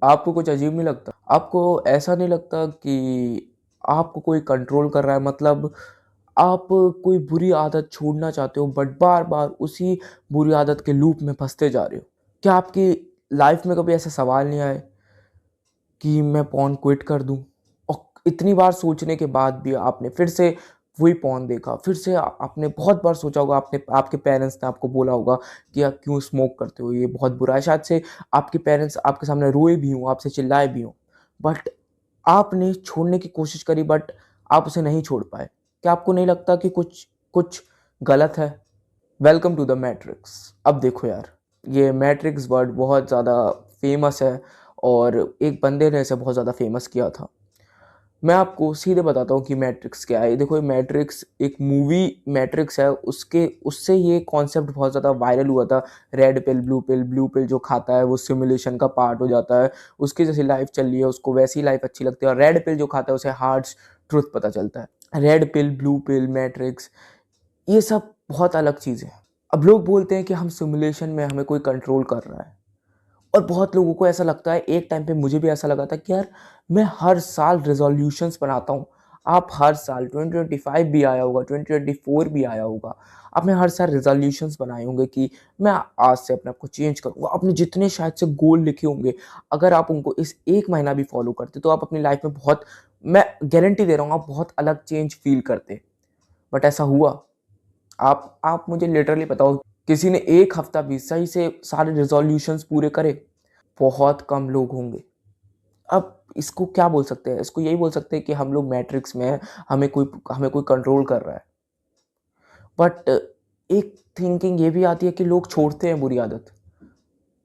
आपको कुछ अजीब नहीं लगता? आपको ऐसा नहीं लगता कि आपको कोई कंट्रोल कर रहा है? मतलब आप कोई बुरी आदत छोड़ना चाहते हो बट बार-बार उसी बुरी आदत के लूप में फँसते जा रहे हो। क्या आपकी लाइफ़ में कभी ऐसा सवाल नहीं आए कि मैं पॉर्न क्विट कर दूँ? और इतनी बार सोचने के बाद भी आपने फिर से वही पॉर्न देखा, फिर से आपने बहुत बार सोचा होगा, आपने आपके पेरेंट्स ने आपको बोला होगा कि आप क्यों स्मोक करते हो, ये बहुत बुरा है। शायद से आपके पेरेंट्स आपके सामने रोए भी हों, आपसे चिल्लाए भी हों, बट आपने छोड़ने की कोशिश करी बट आप उसे नहीं छोड़ पाए। क्या आपको नहीं लगता कि कुछ कुछ गलत है? Welcome to the matrix. अब देखो यार, ये मैट्रिक्स वर्ड बहुत ज़्यादा फेमस है और एक बंदे ने इसे बहुत ज़्यादा फेमस किया था। मैं आपको सीधे बताता हूँ कि मैट्रिक्स क्या है। देखो, ये मैट्रिक्स एक मूवी मैट्रिक्स है, उसके उससे ये कॉन्सेप्ट बहुत ज़्यादा वायरल हुआ था। रेड पिल, ब्लू पिल जो खाता है वो सिमुलेशन का पार्ट हो जाता है। उसकी जैसी लाइफ चल रही है उसको वैसी लाइफ अच्छी लगती है, और रेड पिल जो खाता है उसे हार्ड ट्रुथ पता चलता है। Red pill, blue pill, matrix, ये सब बहुत अलग चीज़ें हैं। अब लोग बोलते हैं कि हम सिमुलेशन में हमें कोई कंट्रोल कर रहा है, और बहुत लोगों को ऐसा लगता है। एक टाइम पे मुझे भी ऐसा लगा था कि यार मैं हर साल रेजोल्यूशंस बनाता हूँ। आप हर साल 2025 भी आया होगा, 2024 भी आया होगा, आपने हर साल रेजोल्यूशंस बनाए होंगे कि मैं आज से अपने आप को चेंज करूँगा। आपने जितने शायद से गोल लिखे होंगे, अगर आप उनको इस एक महीना भी फॉलो करते तो आप अपनी लाइफ में बहुत, मैं गारंटी दे रहा हूँ, आप बहुत अलग चेंज फील करते। बट ऐसा हुआ? आप मुझे लिटरली बताओ, किसी ने एक हफ्ता भी सही से सारे रेजोल्यूशंस पूरे करे? बहुत कम लोग होंगे। अब इसको क्या बोल सकते हैं? इसको यही बोल सकते हैं कि हम लोग मैट्रिक्स में हैं, हमें कोई कंट्रोल कर रहा है। बट एक थिंकिंग ये भी आती है कि लोग छोड़ते हैं बुरी आदत,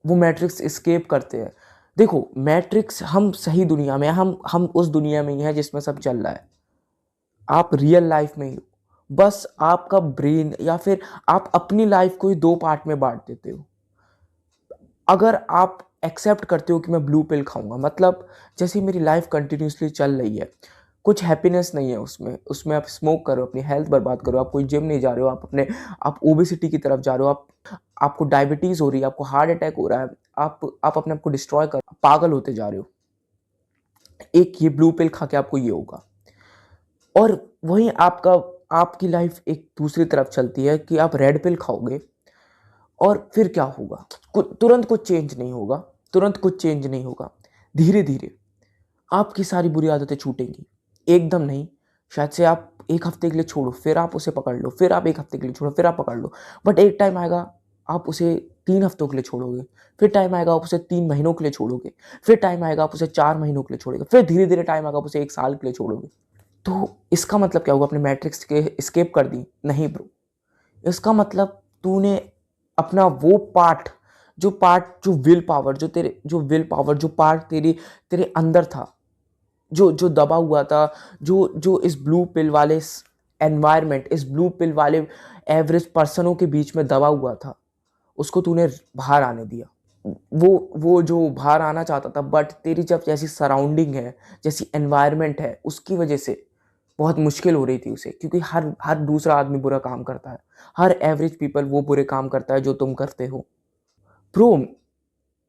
वो मैट्रिक्स एस्केप करते हैं। देखो, मैट्रिक्स, हम सही दुनिया में हैं, हम उस दुनिया में ही हैं जिसमें सब चल रहा है। आप रियल लाइफ में ही हो, बस आपका ब्रेन या फिर आप अपनी लाइफ को ही 2 पार्ट में बाँट देते हो। अगर आप एक्सेप्ट करते हो कि मैं ब्लू पिल खाऊँगा, मतलब जैसे मेरी लाइफ कंटिन्यूअसली चल रही है, कुछ हैप्पीनेस नहीं है उसमें, उसमें आप स्मोक कर रहे हो, अपनी हेल्थ बर्बाद कर रहे हो, आप कोई जिम नहीं जा रहे हो, आप ओबेसिटी की तरफ जा रहे हो, आपको डायबिटीज़ हो रही है, आपको हार्ट अटैक हो रहा है, आप अपने आप को डिस्ट्रॉय कर पागल होते जा रहे हो। एक ये ब्लू पिल खा के आपको ये होगा। और वहीं आपकी लाइफ एक दूसरी तरफ चलती है कि आप रेड पिल खाओगे, और फिर क्या होगा? तुरंत कुछ चेंज नहीं होगा, तुरंत कुछ चेंज नहीं होगा। धीरे-धीरे आपकी सारी बुरी आदतें छूटेंगी। एकदम नहीं, शायद से आप 1 हफ्ते के लिए छोड़ो, फिर आप उसे पकड़ लो, फिर आप 1 हफ्ते के लिए छोड़ो, फिर आप पकड़ लो। बट एक टाइम आएगा, आप उसे 3 हफ्तों के लिए छोड़ोगे, फिर टाइम आएगा आप उसे 3 महीनों के लिए छोड़ोगे, फिर टाइम आएगा आप उसे 4 महीनों के लिए छोड़ोगे, फिर धीरे-धीरे टाइम आएगा आप उसे 1 साल के लिए छोड़ोगे। तो इसका मतलब क्या हुआ? आपने मैट्रिक्स के एस्केप कर दी? नहीं ब्रो। इसका मतलब तूने अपना वो पार्ट जो विल पावर जो पार्ट तेरे अंदर था, जो जो दबा हुआ था, जो जो इस ब्लू पिल वाले एनवायरनमेंट, इस ब्लू पिल वाले एवरेज पर्सनों के बीच में दबा हुआ था, उसको तूने बाहर आने दिया। वो जो बाहर आना चाहता था, बट तेरी जब जैसी सराउंडिंग है, जैसी एनवायरनमेंट है, उसकी वजह से बहुत मुश्किल हो रही थी उसे, क्योंकि हर हर दूसरा आदमी बुरा काम करता है, हर एवरेज पीपल वो बुरे काम करता है जो तुम करते हो। ब्रो,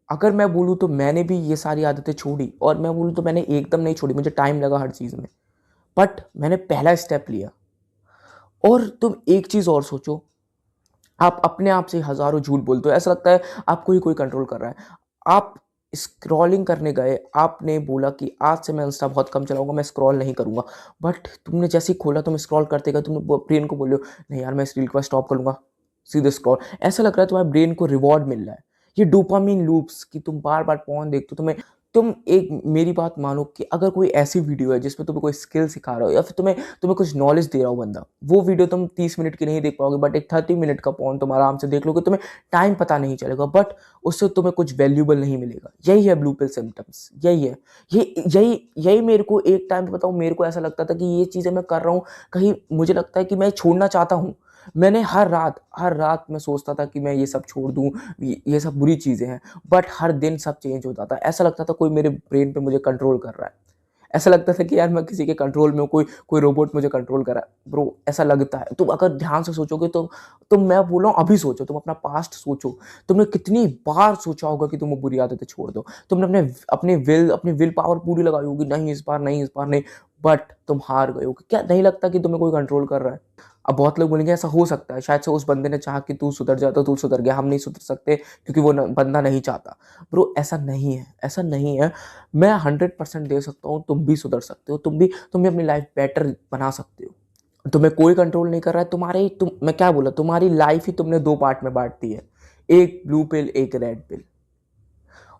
अगर मैं बोलूँ तो मैंने भी ये सारी आदतें छोड़ी, और मैं बोलूँ तो मैंने एकदम नहीं छोड़ी, मुझे टाइम लगा हर चीज़ में, बट मैंने पहला स्टेप लिया। और तुम एक चीज़ और सोचो, आप अपने आप से हज़ारों झूठ बोलते हो, ऐसा लगता है आपको ही कोई कंट्रोल कर रहा है। आप स्क्रॉलिंग करने गए, आपने बोला कि आज से मैं इंस्टा बहुत कम चलाऊँगा, मैं स्क्रॉल नहीं करूँगा। बट तुमने जैसे ही खोला, तुम स्क्रॉल करते गए, तुम ब्रेन को बोल रहे हो, नहीं यार मैं इस रील को स्टॉप कर लूँगा, सीधे स्क्रॉल। ऐसा लग रहा है तुम्हारे ब्रेन को रिवॉर्ड मिल रहा है। ये डोपामाइन लूप्स कि तुम बार-बार पॉर्न देखते हो, तुम एक मेरी बात मानो कि अगर कोई ऐसी वीडियो है जिसमें तुम्हें कोई स्किल सिखा रहा हो, या फिर तुम्हें तुम्हें कुछ नॉलेज दे रहा हो बंदा, वो वीडियो तुम 30 मिनट की नहीं देख पाओगे, बट एक 30 मिनट का पॉर्न तुम आराम से देख लोगे, तुम्हें टाइम पता नहीं चलेगा, बट उससे तुम्हें कुछ वैल्यूएबल नहीं मिलेगा। यही है ब्लू पिल सिम्पटम्स, यही है। यही मेरे को एक टाइम पे बताऊँ, मेरे को ऐसा लगता था कि ये चीज़ें मैं कर रहा हूँ, कहीं मुझे लगता है कि मैं छोड़ना चाहता हूँ। मैंने हर रात मैं सोचता था कि मैं ये सब छोड़ दूँ, ये सब बुरी चीज़ें हैं, बट हर दिन सब चेंज हो जाता है। ऐसा लगता था कोई मेरे ब्रेन पे मुझे कंट्रोल कर रहा है। ऐसा लगता था कि यार मैं किसी के कंट्रोल में हूँ, कोई रोबोट मुझे कंट्रोल कर रहा है। ब्रो ऐसा लगता है। तुम अगर ध्यान से सोचोगे तो मैं बोल रहा हूँ अभी सोचो, तुम अपना पास्ट सोचो। तुमने कितनी बार सोचा होगा कि तुम वो बुरी आदतें छोड़ दो। तुमने अपनी विल पावर पूरी लगाई होगी, नहीं इस बार नहीं, इस बार नहीं, बट तुम हार गए हो। क्या नहीं लगता कि तुम्हें कोई कंट्रोल कर रहा है? अब बहुत लोग बोलेंगे ऐसा हो सकता है, शायद से उस बंदे ने चाहा कि तू सुधर जा तो तू सुधर गया, हम नहीं सुधर सकते क्योंकि वो बंदा नहीं चाहता। ब्रो ऐसा नहीं है, ऐसा नहीं है। मैं 100% दे सकता हूँ, तुम भी सुधर सकते हो, तुम भी अपनी लाइफ बेटर बना सकते हो। तुम्हें कोई कंट्रोल नहीं कर रहा है। मैं क्या बोला, तुम्हारी लाइफ ही तुमने 2 पार्ट में बाँट दी है। एक ब्लू पिल, एक रेड पिल।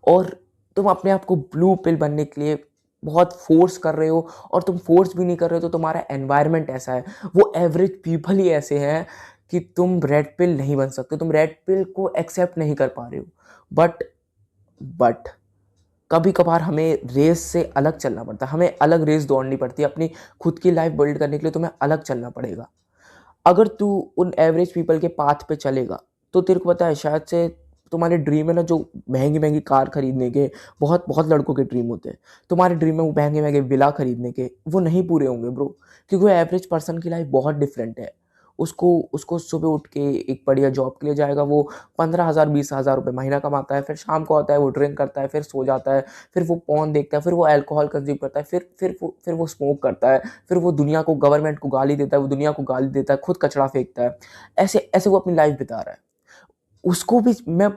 और तुम अपने आप को ब्लू पिल बनने के लिए बहुत फोर्स कर रहे हो, और तुम फोर्स भी नहीं कर रहे हो तो तुम्हारा एनवायरनमेंट ऐसा है, वो एवरेज पीपल ही ऐसे हैं कि तुम रेड पिल नहीं बन सकते, तुम रेड पिल को एक्सेप्ट नहीं कर पा रहे हो। बट बट कभी कभार हमें रेस से अलग चलना पड़ता है, हमें अलग रेस दौड़नी पड़ती है। अपनी खुद की लाइफ बिल्ड करने के लिए तुम्हें अलग चलना पड़ेगा। अगर तू उन एवरेज पीपल के पाथ पे चलेगा तो तेरे को पता है शायद से तुम्हारे ड्रीम है ना, जो महंगी महंगी कार खरीदने के, बहुत बहुत लड़कों के ड्रीम होते हैं। तुम्हारे ड्रीम में वो महंगे महंगे विला खरीदने के, वो नहीं पूरे होंगे ब्रो। क्योंकि वो एवरेज पर्सन की लाइफ बहुत डिफरेंट है। उसको उसको सुबह उठ के एक बढ़िया जॉब के लिए जाएगा, वो 15,000 20,000 रुपये महीना कमाता है, फिर शाम को आता है, वो ड्रिंक करता है, फिर सो जाता है, फिर वो पॉर्न देखता है, फिर वो अल्कोहल कंज्यूम करता है, फिर वो स्मोक करता है, फिर वो दुनिया को, गवर्नमेंट को गाली देता है, वो दुनिया को गाली देता है, खुद कचरा फेंकता है। ऐसे ऐसे वो अपनी लाइफ बिता रहा है। उसको भी मैं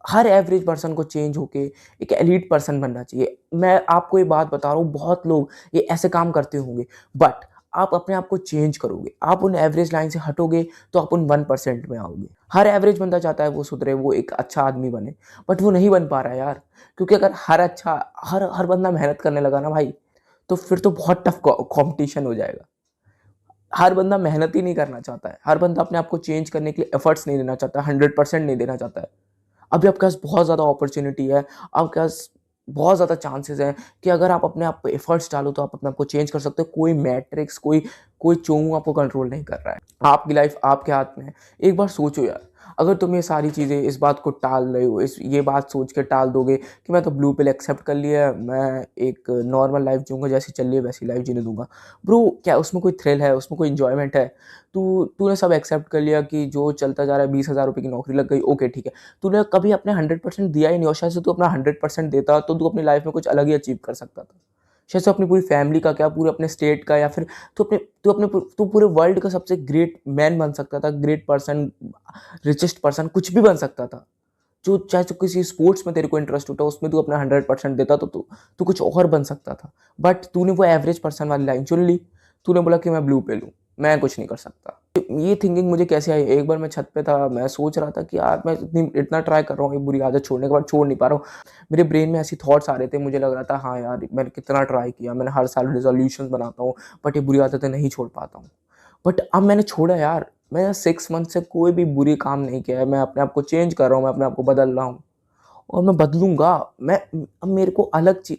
हर एवरेज पर्सन को चेंज होके एक एलीट पर्सन बनना चाहिए। मैं आपको ये बात बता रहा हूँ, बहुत लोग ये ऐसे काम करते होंगे, बट आप अपने आप को चेंज करोगे, आप उन एवरेज लाइन से हटोगे तो आप उन 1% में आओगे। हर एवरेज बंदा चाहता है वो सुधरे, वो एक अच्छा आदमी बने, बट वो नहीं बन पा रहा है यार। क्योंकि अगर हर हर बंदा मेहनत करने लगा ना भाई, तो फिर तो बहुत टफ कॉम्पिटिशन हो जाएगा। हर बंदा मेहनत ही नहीं करना चाहता है, हर बंदा अपने आप को चेंज करने के लिए एफर्ट्स नहीं देना चाहता है, 100% नहीं देना चाहता है। अभी आपके पास बहुत ज़्यादा अपॉर्चुनिटी है, आपके पास बहुत ज़्यादा चांसेस हैं कि अगर आप अपने आप पे एफर्ट्स डालो तो आप अपने आप को चेंज कर सकते हो। कोई मैट्रिक्स, कोई कोई चोंगू आपको कंट्रोल नहीं कर रहा है। आपकी लाइफ आपके हाथ में है। एक बार सोचो यार, अगर तुम ये सारी चीज़ें, इस बात को टाल रहे हो, इस ये बात सोच के टाल दोगे कि मैं तो ब्लू पिल एक्सेप्ट कर लिया है, मैं एक नॉर्मल लाइफ जीऊँगा, जैसी चल रही है वैसी लाइफ जीने दूँगा। ब्रो क्या उसमें कोई थ्रिल है, उसमें कोई एन्जॉयमेंट है? तूने सब एक्सेप्ट कर लिया कि जो चलता जा रहा है, 20,000 रुपये की नौकरी लग गई, ओके ठीक है। तूने कभी अपने 100% दिया ही नहीं, और शायद से तू अपना 100% देता तो तू अपनी लाइफ में कुछ अलग ही अचीव कर सकता था। शायद से अपनी पूरी फैमिली का क्या, पूरे अपने स्टेट का, या फिर तू पूरे वर्ल्ड का सबसे ग्रेट मैन बन सकता था, ग्रेट पर्सन, रिचेस्ट पर्सन, कुछ भी बन सकता था। जो चाहे तो किसी स्पोर्ट्स में तेरे को इंटरेस्ट होता, उसमें तू अपना 100% देता तो तू कुछ और बन सकता था। बट तूने वो एवरेज पर्सन वाली लाइन चुन ली। तूने बोला कि मैं ब्लू पे लूँ, मैं कुछ नहीं कर सकता। ये थिंकिंग मुझे कैसे आई? एक बार मैं छत पे था, मैं सोच रहा था कि यार मैं इतना ट्राई कर रहा हूँ ये बुरी आदत छोड़ने के बाद, छोड़ नहीं पा रहा हूँ। मेरे ब्रेन में ऐसी थॉट्स आ रहे थे, मुझे लग रहा था हाँ यार मैंने कितना ट्राई किया, मैंने हर साल रेजोल्यूशन बनाता हूँ, बट ये बुरी आदतें नहीं छोड़ पाता हूँ। बट अब मैंने छोड़ा यार। मैंने 6 मंथ से कोई भी बुरी काम नहीं किया है। मैं अपने आप को चेंज कर रहा हूँ, मैं अपने आप को बदल रहा हूँ, और मैं बदलूँगा। मैं अब मेरे को अलग ची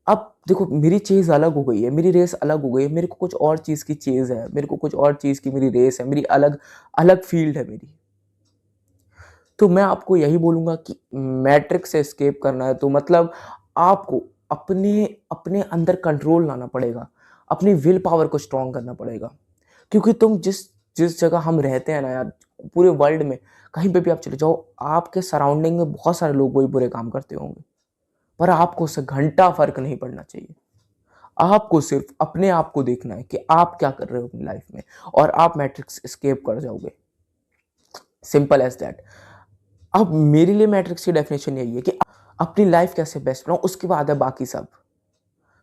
अब देखो, मेरी चीज़ अलग हो गई है, मेरी रेस अलग हो गई है, मेरे को कुछ और चीज़ की चीज़ है, मेरे को कुछ और चीज़ की मेरी रेस है, मेरी अलग अलग फ़ील्ड है मेरी। तो मैं आपको यही बोलूँगा कि मैट्रिक्स से एस्केप करना है तो मतलब आपको अपने अपने अंदर कंट्रोल लाना पड़ेगा, अपनी विल पावर को स्ट्रॉन्ग करना पड़ेगा। क्योंकि तुम जिस जिस जगह हम रहते हैं ना यार, पूरे वर्ल्ड में कहीं पे भी आप चले जाओ, आपके सराउंडिंग में बहुत सारे लोग वही बुरे काम करते होंगे, पर आपको उससे घंटा फ़र्क नहीं पड़ना चाहिए। आपको सिर्फ़ अपने आप को देखना है कि आप क्या कर रहे हो अपनी लाइफ़ में, और आप मैट्रिक्स एस्केप कर जाओगे। Simple as that. अब मेरे लिए मैट्रिक्स की डेफ़िनेशन यही है कि अपनी लाइफ़ कैसे बेस्ट बनाऊँ, उसके बाद है बाकी सब।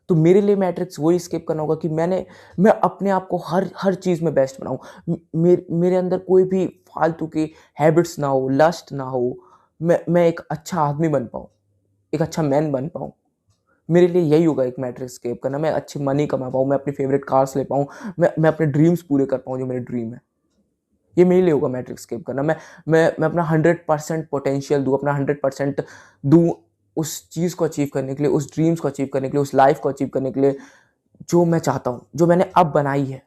तो मेरे लिए मैट्रिक्स वही एस्केप करना होगा कि मैं अपने आप को हर हर चीज़ में बेस्ट बनाऊँ। मेरे अंदर कोई भी फालतू की हैबिट्स ना हो, लस्ट ना हो। मैं एक अच्छा आदमी बन पाऊँ, एक अच्छा मैन बन पाऊँ। मेरे लिए यही होगा एक मैट्रिक्स एस्केप करना। मैं अच्छी मनी कमा पाऊँ, मैं अपनी फ़ेवरेट कार्स ले पाऊँ, मैं अपने ड्रीम्स पूरे कर पाऊँ जो मेरे ड्रीम है। ये मेरे लिए होगा मैट्रिक्स एस्केप करना। मैं अपना 100% पोटेंशियल दूँ, अपना 100% दूँ उस चीज़ को अचीव करने के लिए, उस ड्रीम्स को अचीव करने के लिए, उस लाइफ़ को अचीव करने के लिए जो मैं चाहता हूँ, जो मैंने अब बनाई है,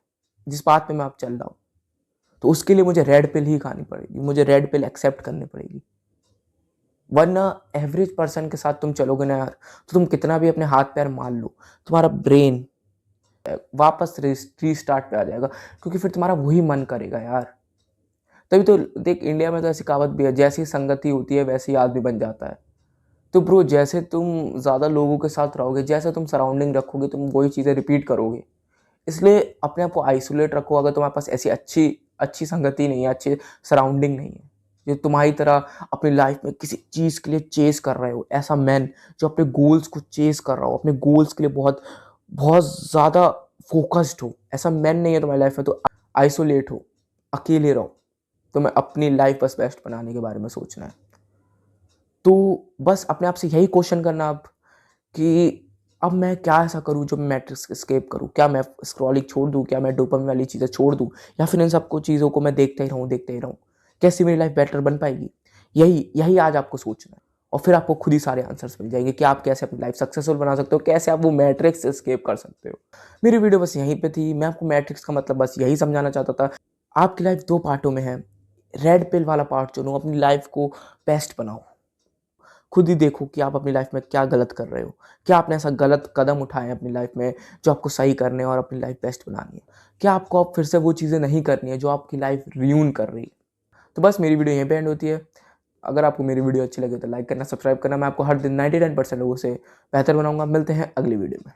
जिस बात पे मैं अब चल रहा हूँ। तो उसके लिए मुझे रेड पिल ही खानी पड़ेगी, मुझे रेड पिल एक्सेप्ट करनी पड़ेगी। वरना एवरेज पर्सन के साथ तुम चलोगे ना यार, तो तुम कितना भी अपने हाथ पैर मार लो, तुम्हारा ब्रेन वापस रीस्टार्ट पे आ जाएगा, क्योंकि फिर तुम्हारा वही मन करेगा यार। तभी तो देख, इंडिया में तो ऐसी कहावत भी है, जैसी संगति होती है वैसे ही आदमी बन जाता है। तो ब्रो, जैसे तुम ज़्यादा लोगों के साथ रहोगे, जैसे तुम सराउंडिंग रखोगे, तुम वही चीज़ें रिपीट करोगे। इसलिए अपने आप को आइसोलेट रखो। अगर तुम्हारे पास ऐसी अच्छी अच्छी संगति नहीं है, अच्छी सराउंडिंग नहीं है, जो तुम्हारी तरह अपनी लाइफ में किसी चीज़ के लिए चेस कर रहे हो, ऐसा मैन जो अपने गोल्स को चेस कर रहा हो, अपने गोल्स के लिए बहुत बहुत ज़्यादा फोकस्ड हो, ऐसा मैन नहीं है तुम्हारी लाइफ में, तो आइसोलेट हो, अकेले रहो। तुम्हें अपनी लाइफ बस बेस्ट बनाने के बारे में सोचना है। तो बस अपने आप से यही क्वेश्चन करना अब, कि अब मैं क्या ऐसा करूँ जो मैट्रिक्स एस्केप करूँ? क्या मैं स्क्रॉलिंग छोड़ दूँ? क्या मैं डोपामाइन वाली चीज़ें छोड़ दूँ? या फिर इन सबको चीज़ों को मैं देखता ही रहूँ, देखते ही रहूँ? कैसे मेरी लाइफ बेटर बन पाएगी? यही यही आज आपको सोचना है, और फिर आपको खुद ही सारे आंसर्स मिल जाएंगे कि आप कैसे अपनी लाइफ सक्सेसफुल बना सकते हो, कैसे आप वो मैट्रिक्स एस्केप कर सकते हो। मेरी वीडियो बस यहीं पे थी। मैं आपको मैट्रिक्स का मतलब बस यही समझाना चाहता था। आपकी लाइफ 2 पार्टों में है। रेड पिल वाला पार्ट चुनो, अपनी लाइफ को बेस्ट बनाओ। खुद ही देखो कि आप अपनी लाइफ में क्या गलत कर रहे हो, क्या आपने ऐसा गलत कदम उठाए अपनी लाइफ में जो आपको सही करने और अपनी लाइफ बेस्ट बनानी है, क्या आपको अब फिर से वो चीज़ें नहीं करनी है जो आपकी लाइफ रियून कर रही है। तो बस मेरी वीडियो यहीं पे एंड होती है। अगर आपको मेरी वीडियो अच्छी लगे तो लाइक करना, सब्सक्राइब करना। मैं आपको हर दिन 99% लोगों से बेहतर बनाऊंगा। मिलते हैं अगली वीडियो में।